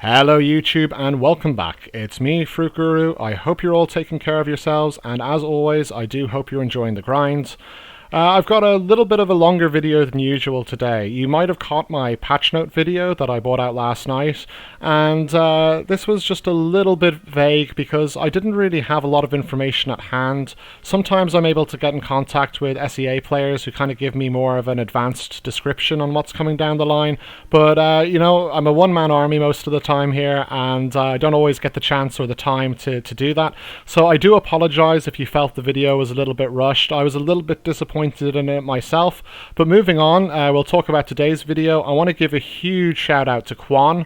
Hello YouTube and welcome back. It's me, Fruit Guru. I hope you're all taking care of yourselves, and as always, I do hope you're enjoying the grind. I've got a little bit of a longer video than usual today. You might have caught my patch note video that I bought out last night, and this was just a little bit vague because I didn't really have a lot of information at hand. Sometimes I'm able to get in contact with SEA players who kind of give me more of an advanced description on what's coming down the line, but you know, I'm a one-man army most of the time here, and I don't always get the chance or the time to do that. So I do apologize if you felt the video was a little bit rushed. I was a little bit disappointed in it myself, but moving on, we'll talk about today's video. I want to give a huge shout out to Quon.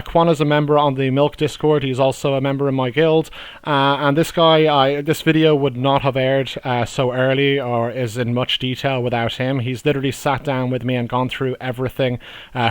Quon is a member on the Milk Discord. He's also a member in my guild, and this guy, this video would not have aired so early or is in much detail without him. He's literally sat down with me and gone through everything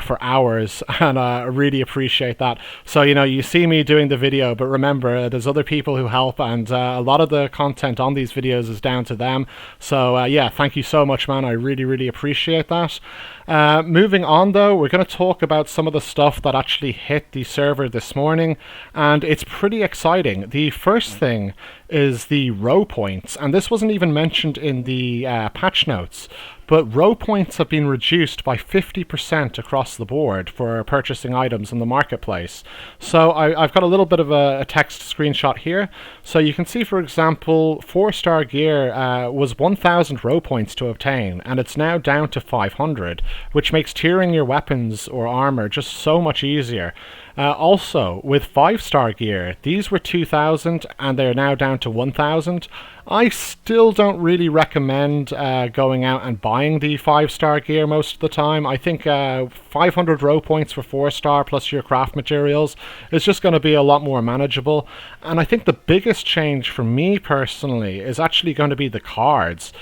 for hours, and I really appreciate that. So, you know, you see me doing the video, but remember, there's other people who help, and a lot of the content on these videos is down to them. So yeah, thank you so much, man. I really appreciate that. Moving on though, we're going to talk about some of the stuff that actually hit the server this morning, and it's pretty exciting. The first thing is the row points, and this wasn't even mentioned in the patch notes, but row points have been reduced by 50% across the board for purchasing items in the marketplace. So I've got a little bit of a text screenshot here. So you can see, for example, 4-star gear was 1,000 row points to obtain, and it's now down to 500, which makes tiering your weapons or armor just so much easier. Also, with 5-star gear, these were 2,000 and they're now down to 1,000. I still don't really recommend going out and buying the 5-star gear most of the time. I think 500 row points for 4-star plus your craft materials is just going to be a lot more manageable. And I think the biggest change for me personally is actually going to be the cards.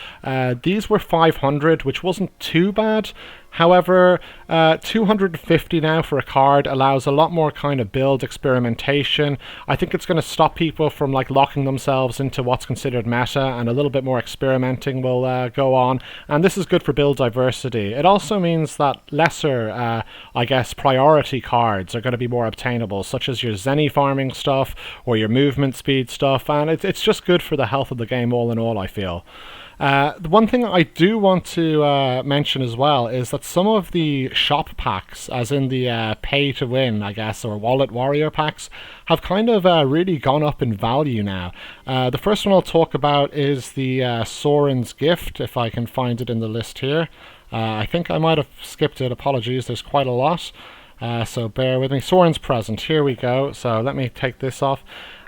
These were 500, which wasn't too bad. However, 250 now for a card allows a lot more kind of build experimentation. I think it's going to stop people from like locking themselves into what's considered meta, and a little bit more experimenting will go on. And this is good for build diversity. It also means that lesser, I guess, priority cards are going to be more obtainable, such as your Zenny farming stuff or your movement speed stuff, and it's just good for the health of the game all in all, I feel. The one thing I do want to mention as well is that some of the shop packs, as in the pay to win, I guess, or wallet warrior packs, have kind of really gone up in value now. The first one I'll talk about is the Sauron's Gift, if I can find it in the list here. I think I might have skipped it, apologies, there's quite a lot. So bear with me. Sauron's Present, here we go. So let me take this off.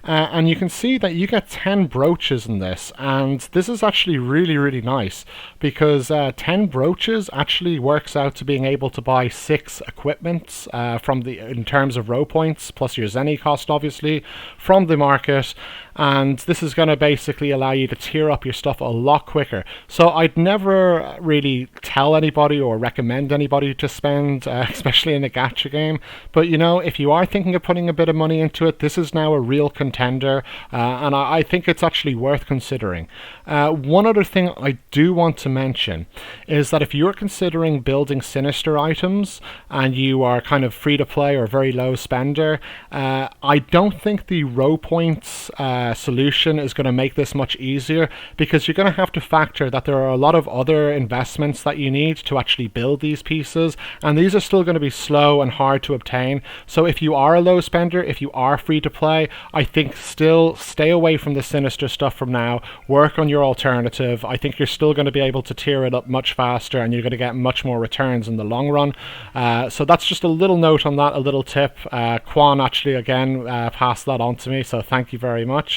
And you can see that you get 10 brooches in this, and this is actually really nice because 10 brooches actually works out to being able to buy 6 equipments in terms of row points, plus your Zenny cost obviously, from the market. And this is going to basically allow you to tier up your stuff a lot quicker. So I'd never really tell anybody or recommend anybody to spend, especially in a gacha game. But you know, if you are thinking of putting a bit of money into it, this is now a real contender, and I think it's actually worth considering. One other thing I do want to mention is that if you're considering building sinister items and you are kind of free to play or very low spender, I don't think the row points solution is going to make this much easier, because you're going to have to factor that there are a lot of other investments that you need to actually build these pieces, and these are still going to be slow and hard to obtain. So if you are a low spender, if you are free to play, I think still stay away from the sinister stuff from now. Work on your alternative. I think you're still going to be able to tier it up much faster, and you're going to get much more returns in the long run. So that's just a little note on that, a little tip. Quon actually again passed that on to me, so thank you very much.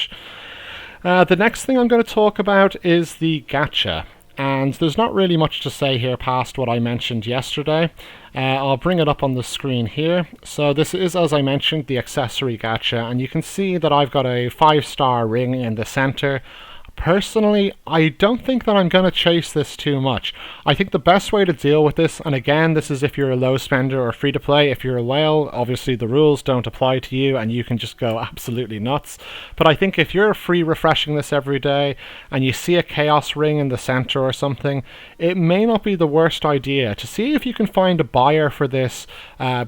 The next thing I'm going to talk about is the gacha, and there's not really much to say here past what I mentioned yesterday. I'll bring it up on the screen here. So this is, as I mentioned, the Accessory Gotcha, and you can see that I've got a 5-star ring in the center. Personally, I don't think that I'm going to chase this too much. I think the best way to deal with this, and again, this is if you're a low spender or free to play. If you're a whale, obviously the rules don't apply to you and you can just go absolutely nuts. But I think if you're free refreshing this every day and you see a chaos ring in the center or something, it may not be the worst idea to see if you can find a buyer for this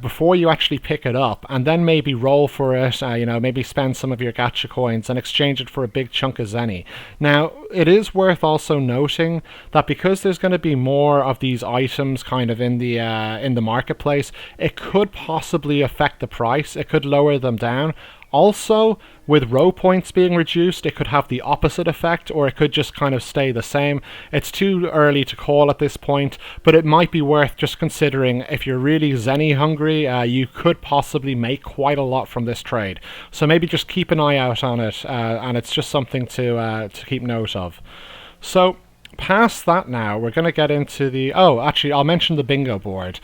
before you actually pick it up, and then maybe roll for it, maybe spend some of your gacha coins and exchange it for a big chunk of zenny. Now, it is worth also noting that because there's going to be more of these items kind of in the marketplace, it could possibly affect the price. It could lower them down. Also, with row points being reduced, it could have the opposite effect, or it could just kind of stay the same. It's too early to call at this point, but it might be worth just considering. If you're really zenny hungry, you could possibly make quite a lot from this trade. So maybe just keep an eye out on it, and it's just something to keep note of. So, past that now, we're going to get into the... Oh, actually, I'll mention the bingo board.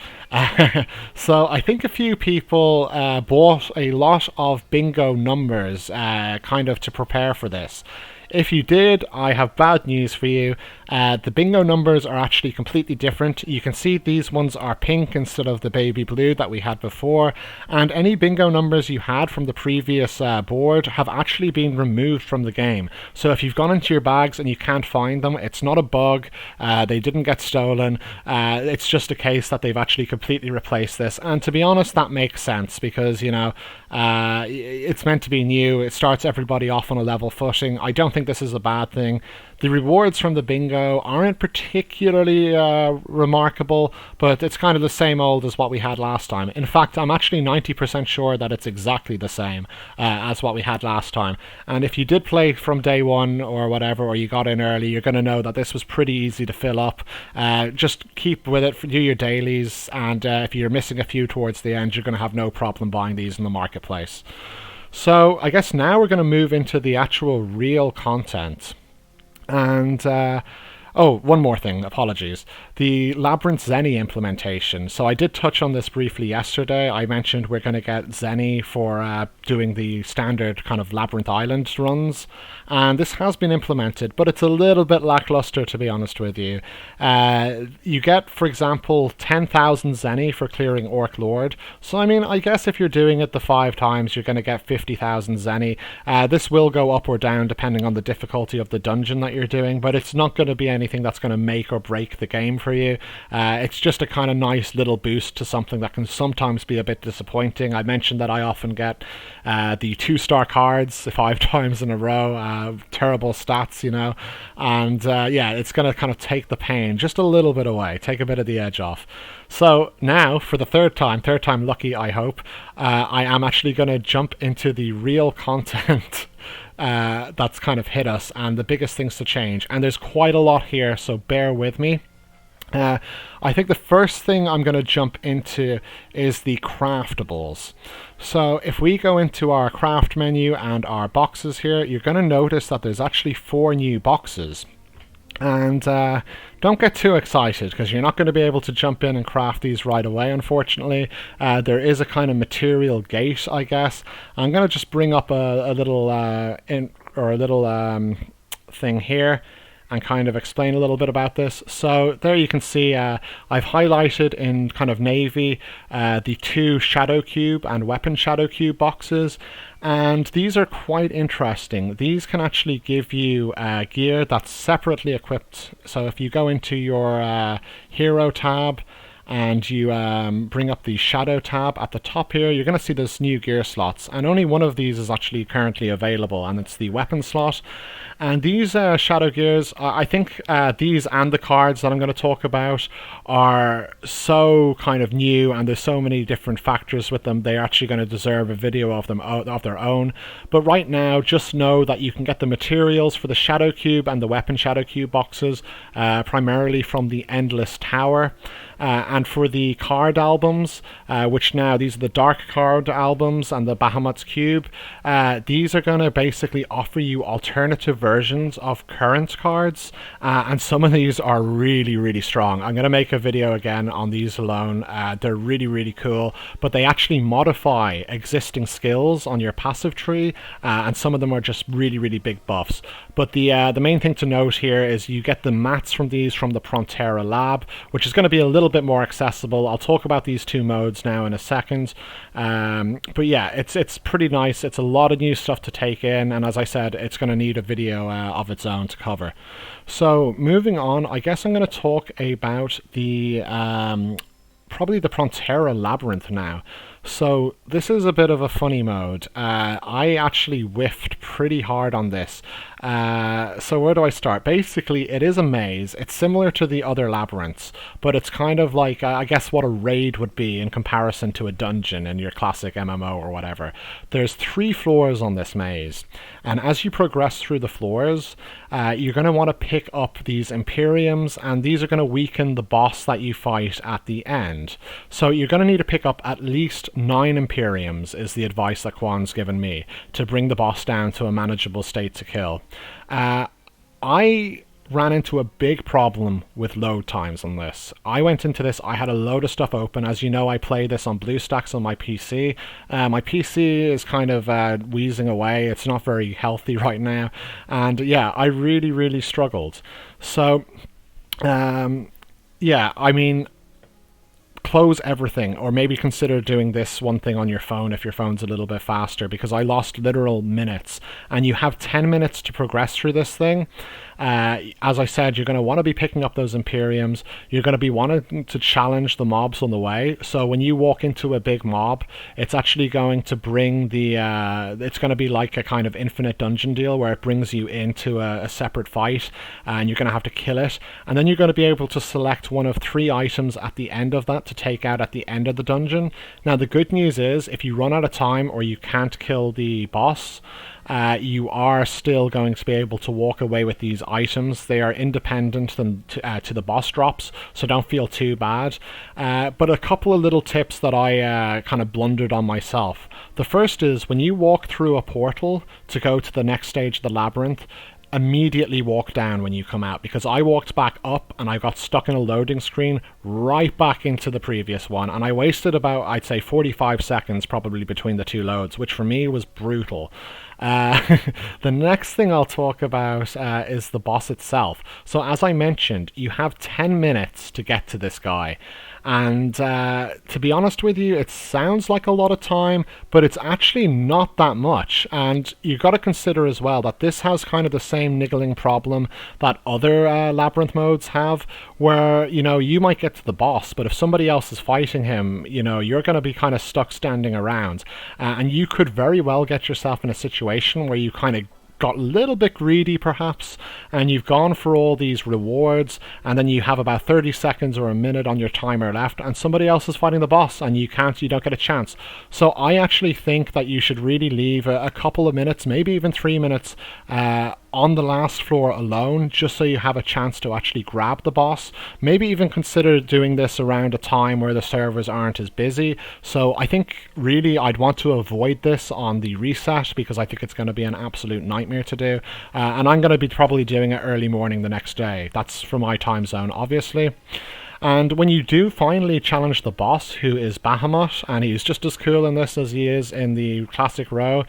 So I think a few people bought a lot of bingo numbers kind of to prepare for this. If you did, I have bad news for you. The bingo numbers are actually completely different. You can see these ones are pink instead of the baby blue that we had before, and any bingo numbers you had from the previous board have actually been removed from the game. So if you've gone into your bags and you can't find them, it's not a bug, they didn't get stolen, it's just a case that they've actually completely replaced this. And to be honest, that makes sense because, it's meant to be new. It starts everybody off on a level footing. I don't think this is a bad thing. The rewards from the bingo aren't particularly remarkable, but it's kind of the same old as what we had last time. In fact, I'm actually 90% sure that it's exactly the same as what we had last time. And if you did play from day one or whatever, or you got in early, you're going to know that this was pretty easy to fill up. Just keep with it, do your dailies, and if you're missing a few towards the end, you're going to have no problem buying these in the marketplace. So I guess now we're going to move into the actual real content. And one more thing, apologies. The Labyrinth Zenny implementation. So I did touch on this briefly yesterday. I mentioned we're going to get Zenny for doing the standard kind of Labyrinth Island runs. And this has been implemented, but it's a little bit lackluster, to be honest with you. You get, for example, 10,000 Zenny for clearing Orc Lord. So, I mean, I guess if you're doing it the 5 times, you're going to get 50,000 Zenny. This will go up or down depending on the difficulty of the dungeon that you're doing, but it's not going to be anything that's going to make or break the game for you. It's just a kind of nice little boost to something that can sometimes be a bit disappointing. I mentioned that I often get the 2-star cards 5 times in a row. Terrible stats, and it's going to kind of take the pain just a little bit away, take a bit of the edge off. So now, for the third time lucky, I hope, I am actually going to jump into the real content that's kind of hit us and the biggest things to change. And there's quite a lot here, so bear with me. I think the first thing I'm going to jump into is the craftables. So if we go into our craft menu and our boxes here, you're going to notice that there's actually 4 new boxes. And don't get too excited because you're not going to be able to jump in and craft these right away, unfortunately. There is a kind of material gate, I guess. I'm going to just bring up a little thing here and kind of explain a little bit about this. So there you can see I've highlighted in kind of navy the 2 Shadow Cube and Weapon Shadow Cube boxes, and these are quite interesting. These can actually give you gear that's separately equipped. So if you go into your hero tab and you bring up the shadow tab at the top here, you're going to see this new gear slots, and only one of these is actually currently available, and it's the weapon slot. And these shadow gears, I think these and the cards that I'm going to talk about are so kind of new, and there's so many different factors with them, they're actually going to deserve a video of them of their own. But right now, just know that you can get the materials for the Shadow Cube and the Weapon Shadow Cube boxes primarily from the Endless Tower. And for the card albums, which now these are the Dark Card albums and the Bahamut's Cube, these are going to basically offer you alternative versions of current cards, and some of these are really, really strong. I'm going to make a video again on these alone. They're really, really cool, but they actually modify existing skills on your passive tree, and some of them are just really, really big buffs. But the main thing to note here is you get the mats from these from the Prontera Lab, which is going to be a little bit more accessible. I'll talk about these two modes now in a second. But yeah, it's pretty nice. It's a lot of new stuff to take in, and as I said, it's going to need a video of its own to cover. So moving on, I guess I'm going to talk about the probably the Prontera Labyrinth now. So this is a bit of a funny mode. I actually whiffed pretty hard on this. So where do I start? Basically, it is a maze. It's similar to the other labyrinths, but it's kind of like, I guess, what a raid would be in comparison to a dungeon in your classic MMO or whatever. There's 3 floors on this maze, and as you progress through the floors, you're going to want to pick up these Imperiums, and these are going to weaken the boss that you fight at the end. So you're going to need to pick up at least 9 Imperiums, is the advice that Quon's given me, to bring the boss down to a manageable state to kill. I ran into a big problem with load times on this. I went into this, I had a load of stuff open. As you know, I play this on BlueStacks on my PC. My PC is kind of wheezing away. It's not very healthy right now. And yeah, I really, really struggled. So, yeah, I mean, close everything, or maybe consider doing this one thing on your phone if your phone's a little bit faster, because I lost literal minutes, and you have 10 minutes to progress through this thing. As I said, you're going to want to be picking up those Imperiums. You're going to be wanting to challenge the mobs on the way. So when you walk into a big mob, it's actually going to bring the it's going to be like a kind of infinite dungeon deal where it brings you into a separate fight, and you're going to have to kill it, and then you're going to be able to select one of 3 items at the end of that to take out at the end of the dungeon. Now the good news is, if you run out of time or you can't kill the boss, you are still going to be able to walk away with these items. They are independent to the boss drops, so don't feel too bad. But a couple of little tips that I kind of blundered on myself. The first is, when you walk through a portal to go to the next stage of the labyrinth, immediately walk down when you come out, because I walked back up and I got stuck in a loading screen right back into the previous one, and I wasted about, I'd say, 45 seconds probably between the 2 loads, which for me was brutal. The next thing I'll talk about is the boss itself. So as I mentioned, you have 10 minutes to get to this guy. And to be honest with you, it sounds like a lot of time, but it's actually not that much. And you've got to consider as well that this has kind of the same niggling problem that other labyrinth modes have, where, you know, you might get to the boss, but if somebody else is fighting him, you know, you're going to be kind of stuck standing around. And you could very well get yourself in a situation where you kind of got a little bit greedy perhaps, and you've gone for all these rewards, and then you have about 30 seconds or a minute on your timer left, and somebody else is fighting the boss, and you don't get a chance. So I actually think that you should really leave a couple of minutes, maybe even 3 minutes, on the last floor alone, just so you have a chance to actually grab the boss. Maybe even consider doing this around a time where the servers aren't as busy. So I think really I'd want to avoid this on the reset, because I think it's going to be an absolute nightmare to do. And I'm going to be probably doing it early morning the next day. That's for my time zone, obviously. And when you do finally challenge the boss, who is Bahamut, and he's just as cool in this as he is in the classic row,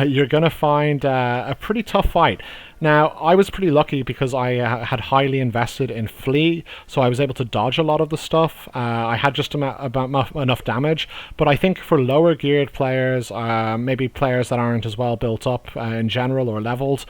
you're going to find a pretty tough fight. Now, I was pretty lucky because I had highly invested in Flee, so I was able to dodge a lot of the stuff. I had just about enough damage, but I think for lower geared players, maybe players that aren't as well built up in general or leveled,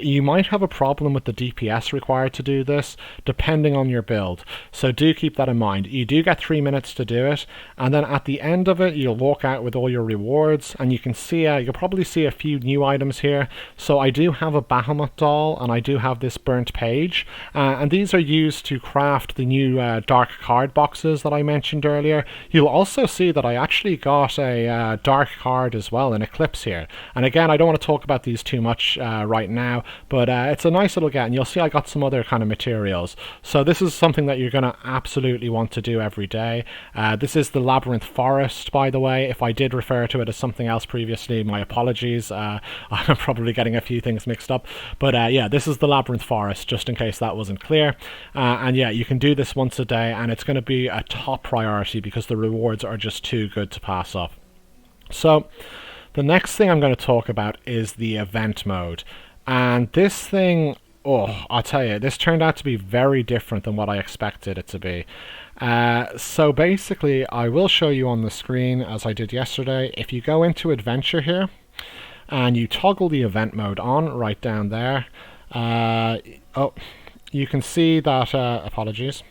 you might have a problem with the DPS required to do this, depending on your build. So do keep that in mind. You do get 3 minutes to do it, and then at the end of it, you'll walk out with all your rewards, and you can see, you'll probably see a few new items here. So I do have a Bahamut doll, and I do have this burnt page, and these are used to craft the new dark card boxes that I mentioned earlier. You'll also see that I actually got a dark card as well, an Eclipse here, and again, I don't want to talk about these too much right now, but it's a nice little get, and you'll see I got some other kind of materials. So this is something that you're going to to absolutely want to do every day. This is the Labyrinth Forest, by the way. If I did refer to it as something else previously, my apologies. I'm probably getting a few things mixed up. But yeah, this is the Labyrinth Forest, just in case that wasn't clear. And yeah, you can do this once a day, and it's going to be a top priority because the rewards are just too good to pass up. So the next thing I'm going to talk about is the event mode. And this thing, oh, I'll tell you, this turned out to be very different than what I expected it to be. So basically, I will show you on the screen, as I did yesterday. If you go into Adventure here, and you toggle the event mode on right down there, you can see that, apologies,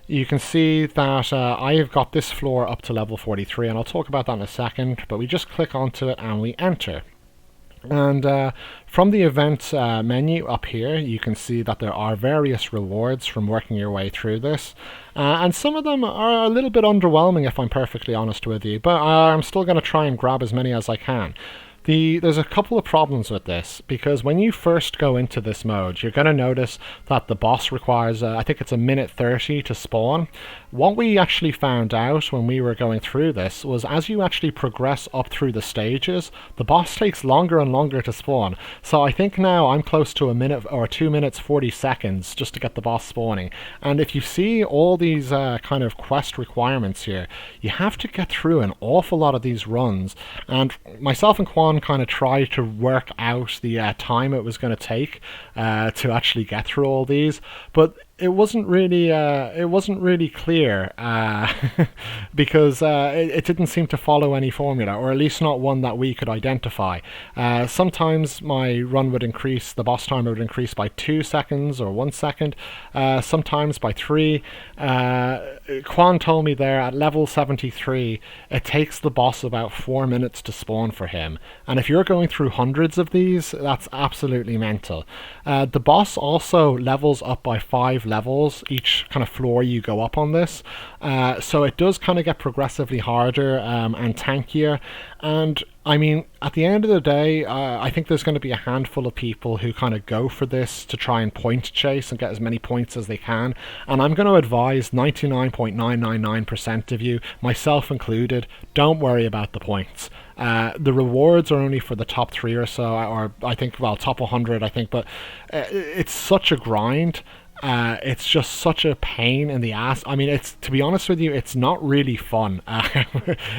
you can see that I have got this floor up to level 43, and I'll talk about that in a second, but we just click onto it and we enter. And from the event menu up here, you can see that there are various rewards from working your way through this. And some of them are a little bit underwhelming, if I'm perfectly honest with you, but I'm still going to try and grab as many as I can. There's a couple of problems with this, because when you first go into this mode, you're going to notice that the boss requires, I think it's a minute 30 to spawn. What we actually found out when we were going through this was as you actually progress up through the stages, the boss takes longer and longer to spawn. So I think now I'm close to a minute or 2 minutes 40 seconds just to get the boss spawning. And if you see all these kind of quest requirements here, you have to get through an awful lot of these runs. And myself and Quon kind of tried to work out the time it was going to take to actually get through all these, but it wasn't really clear because it didn't seem to follow any formula, or at least not one that we could identify. Sometimes my run would increase, the boss timer would increase by 2 seconds or 1 second, sometimes by 3. Quon told me there at level 73 it takes the boss about 4 minutes to spawn for him, and if you're going through hundreds of these, that's absolutely mental. The boss also levels up by 5 levels each kind of floor you go up on this, so it does kind of get progressively harder and tankier. And I mean, at the end of the day, I think there's going to be a handful of people who kind of go for this to try and point chase and get as many points as they can, and I'm going to advise 99.999% of you, myself included, don't worry about the points. The rewards are only for the top 3 or so, or I think, well, top 100 I think, but it's such a grind. It's just such a pain in the ass. I mean, it's, to be honest with you, it's not really fun.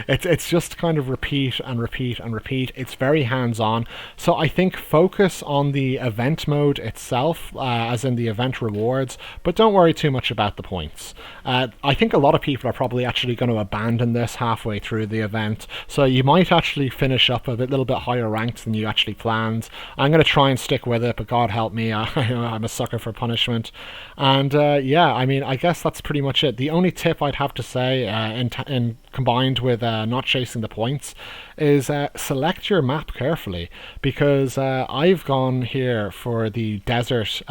It's just kind of repeat and repeat and repeat. It's very hands-on. So I think focus on the event mode itself, as in the event rewards, but don't worry too much about the points. I think a lot of people are probably actually going to abandon this halfway through the event, so you might actually finish up a little bit higher ranked than you actually planned. I'm going to try and stick with it, but God help me, I'm a sucker for punishment. And yeah, I mean, I guess that's pretty much it. The only tip I'd have to say, in combined with not chasing the points, is select your map carefully, because I've gone here for the Desert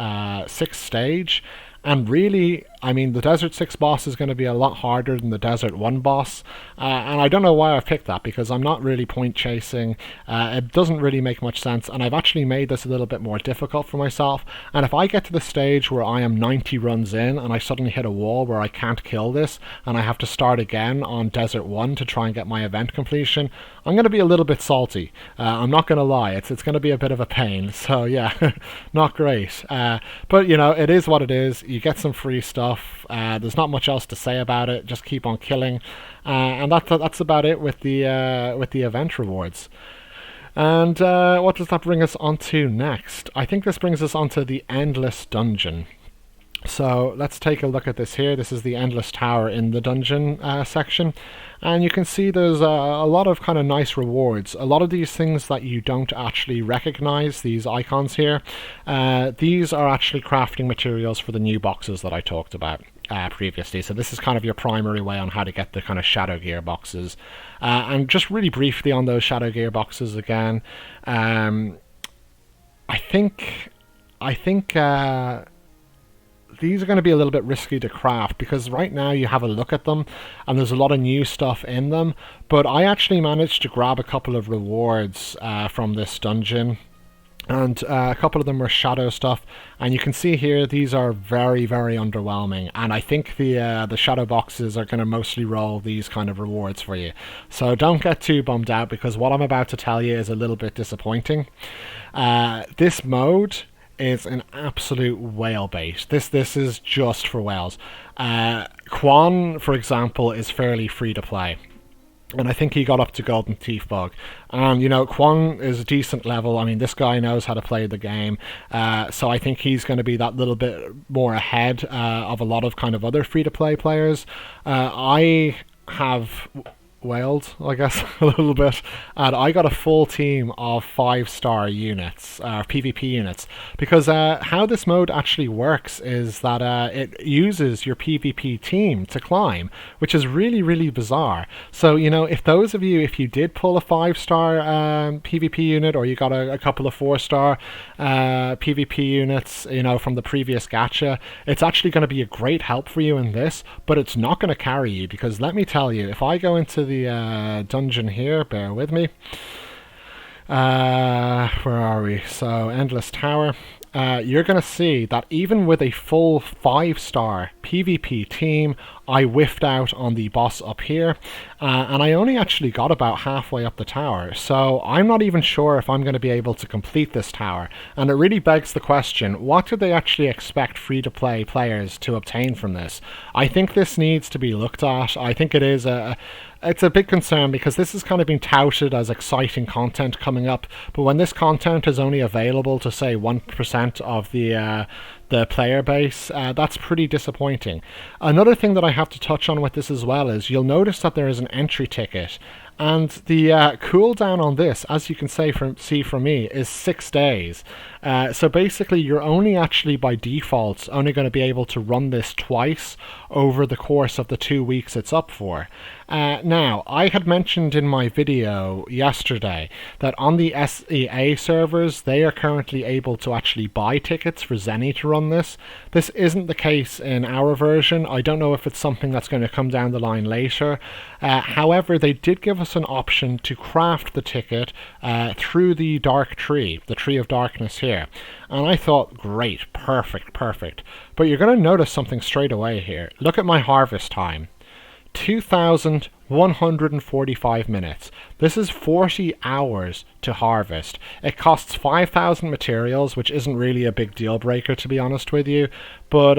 6 stage, and really, I mean, the Desert 6 boss is going to be a lot harder than the Desert 1 boss, and I don't know why I've picked that, because I'm not really point chasing. It doesn't really make much sense, and I've actually made this a little bit more difficult for myself. And if I get to the stage where I am 90 runs in and I suddenly hit a wall where I can't kill this and I have to start again on Desert 1 to try and get my event completion, I'm going to be a little bit salty. I'm not going to lie, it's going to be a bit of a pain. So yeah, not great. But you know, it is what it is. You get some free stuff. There's not much else to say about it. Just keep on killing, and that's about it with the event rewards. And what does that bring us onto next? I think this brings us onto the Endless Dungeon. So let's take a look at this here. This is the Endless Tower in the dungeon section, and you can see there's a lot of kind of nice rewards. A lot of these things that you don't actually recognize, these icons here, these are actually crafting materials for the new boxes that I talked about previously. So this is kind of your primary way on how to get the kind of Shadow Gear boxes. And just really briefly on those Shadow Gear boxes again, I think these are going to be a little bit risky to craft, because right now you have a look at them and there's a lot of new stuff in them, but I actually managed to grab a couple of rewards from this dungeon. And a couple of them were shadow stuff, and you can see here these are very, very underwhelming. And I think the shadow boxes are going to mostly roll these kind of rewards for you. So don't get too bummed out, because what I'm about to tell you is a little bit disappointing. This mode is an absolute whale bait. This is just for whales. Quon, for example, is fairly free to play. And I think he got up to Golden Thief Bug. And, you know, Quon is a decent level. I mean, this guy knows how to play the game. So I think he's going to be that little bit more ahead of a lot of kind of other free-to-play players. I have whaled, I guess, a little bit, and I got a full team of 5-star units, PvP units, because how this mode actually works is that it uses your PvP team to climb, which is really, really bizarre. So, you know, if those of you, if you did pull a 5-star PvP unit, or you got a couple of 4-star PvP units, you know, from the previous gacha, it's actually going to be a great help for you in this, but it's not going to carry you, because let me tell you, if I go into the dungeon here, bear with me, where are we? So Endless Tower, you're going to see that even with a full 5-star PvP team, I whiffed out on the boss up here, and I only actually got about halfway up the tower, so I'm not even sure if I'm going to be able to complete this tower. And it really begs the question, what do they actually expect free-to-play players to obtain from this? I think this needs to be looked at. I think it is it's a big concern, because this has kind of been touted as exciting content coming up, but when this content is only available to, say, 1% of the player base, that's pretty disappointing. Another thing that I have to touch on with this as well is you'll notice that there is an entry ticket, and the cooldown on this, as you can see from me, is 6 days. So basically you're only actually by default only going to be able to run this twice over the course of the 2 weeks it's up for. Now, I had mentioned in my video yesterday that on the SEA servers, they are currently able to actually buy tickets for Zenny to run this. This isn't the case in our version. I don't know if it's something that's going to come down the line later. However, they did give us an option to craft the ticket through the dark tree, the Tree of Darkness here. And I thought, great, perfect. But you're going to notice something straight away here. Look at my harvest time. 2,145 minutes. This is 40 hours to harvest. It costs 5,000 materials, which isn't really a big deal breaker, to be honest with you. But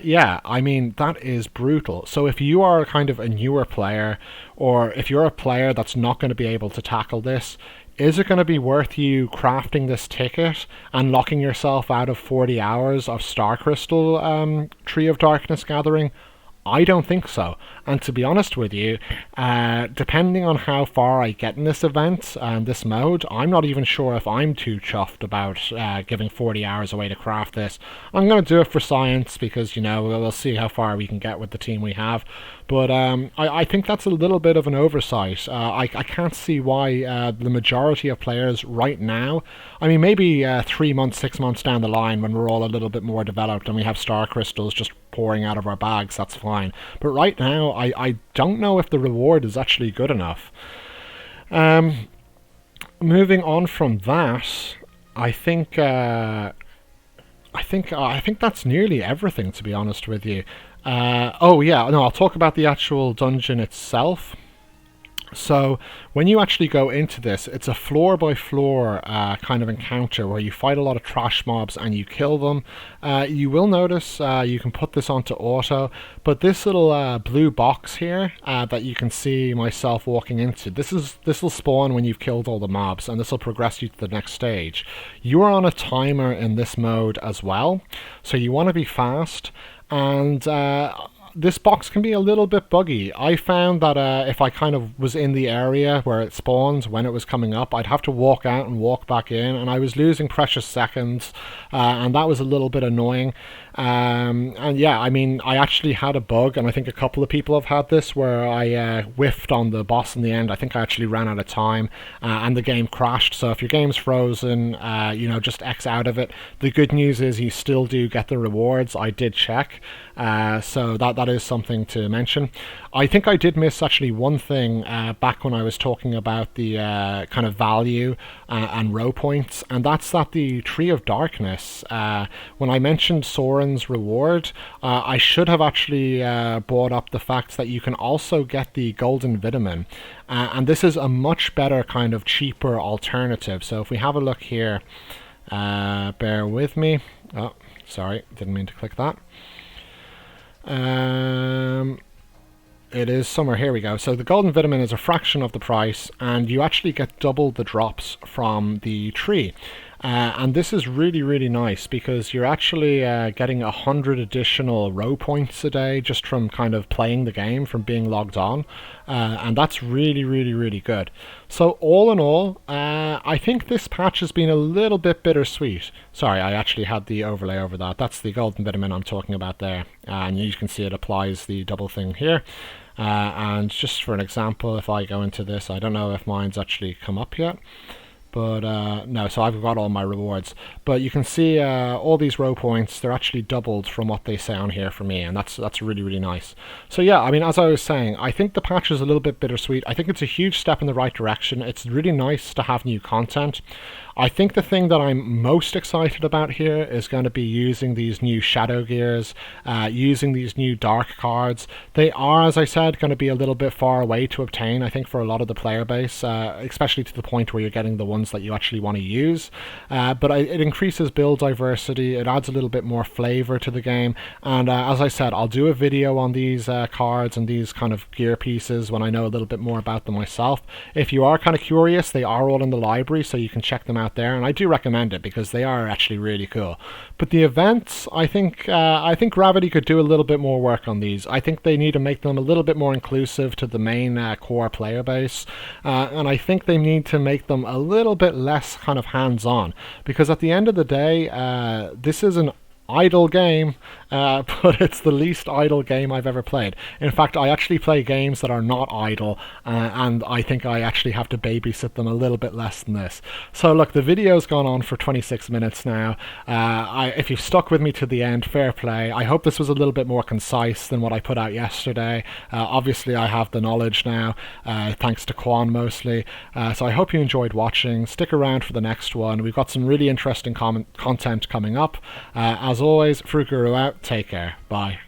yeah, I mean, that is brutal. So if you are kind of a newer player, or if you're a player that's not going to be able to tackle this, is it going to be worth you crafting this ticket and locking yourself out of 40 hours of Star Crystal Tree of Darkness gathering? I don't think so. And to be honest with you, depending on how far I get in this event and this mode, I'm not even sure if I'm too chuffed about giving 40 hours away to craft this. I'm going to do it for science, because, you know, we'll see how far we can get with the team we have. But I think that's a little bit of an oversight. I can't see why the majority of players right now, I mean, maybe 3 months, 6 months down the line, when we're all a little bit more developed and we have star crystals just pouring out of our bags, that's fine. But right now, I don't know if the reward is actually good enough. Moving on from that, I think that's nearly everything, to be honest with you. Oh yeah, no, I'll talk about the actual dungeon itself. So when you actually go into this, it's a floor by floor kind of encounter where you fight a lot of trash mobs and you kill them. You will notice you can put this onto auto, but this little blue box here that you can see myself walking into, this will spawn when you've killed all the mobs, and this will progress you to the next stage. You are on a timer in this mode as well, so you want to be fast. And this box can be a little bit buggy. I found that if I kind of was in the area where it spawns when it was coming up, I'd have to walk out and walk back in, and I was losing precious seconds, and that was a little bit annoying. And yeah, I mean, I actually had a bug, and I think a couple of people have had this, where I whiffed on the boss in the end. I think I actually ran out of time, and the game crashed. So if your game's frozen, you know, just X out of it. The good news is you still do get the rewards. I did check, so that that is something to mention. I think I did miss actually one thing back when I was talking about the kind of value and row points, and that's that the Tree of Darkness, when I mentioned Sauron's reward, I should have actually brought up the fact that you can also get the Golden Vitamin, and this is a much better kind of cheaper alternative. So if we have a look here, bear with me. Oh, sorry, didn't mean to click that. It is somewhere, here we go. So the Golden Vitamin is a fraction of the price, and you actually get double the drops from the tree. And this is really, really nice because you're actually getting 100 additional row points a day just from kind of playing the game, from being logged on. And that's really, really, really good. So all in all, I think this patch has been a little bit bittersweet. Sorry, I actually had the overlay over that. That's the Golden Vitamin I'm talking about there. And you can see it applies the double thing here. And just for an example, if I go into this, I don't know if mine's actually come up yet. But no, so I've got all my rewards. But you can see all these row points, they're actually doubled from what they say on here for me, and that's really, really nice. So yeah, I mean, as I was saying, I think the patch is a little bit bittersweet. I think it's a huge step in the right direction. It's really nice to have new content. I think the thing that I'm most excited about here is going to be using these new shadow gears, using these new dark cards. They are, as I said, going to be a little bit far away to obtain, I think, for a lot of the player base, especially to the point where you're getting the ones that you actually want to use. But it increases build diversity, it adds a little bit more flavor to the game, and as I said, I'll do a video on these cards and these kind of gear pieces when I know a little bit more about them myself. If you are kind of curious, they are all in the library, so you can check them out there, and I do recommend it because they are actually really cool. But the events, I think Gravity could do a little bit more work on these. I think they need to make them a little bit more inclusive to the main core player base, and I think they need to make them a little bit less kind of hands-on, because at the end of the day, this is an idle game, but it's the least idle game I've ever played. In fact, I actually play games that are not idle, and I think I actually have to babysit them a little bit less than this. So look, the video's gone on for 26 minutes now. If you've stuck with me to the end, fair play. I hope this was a little bit more concise than what I put out yesterday. Obviously, I have the knowledge now, thanks to Quon mostly. So I hope you enjoyed watching. Stick around for the next one. We've got some really interesting content coming up. As always, Fruguru out. Take care. Bye.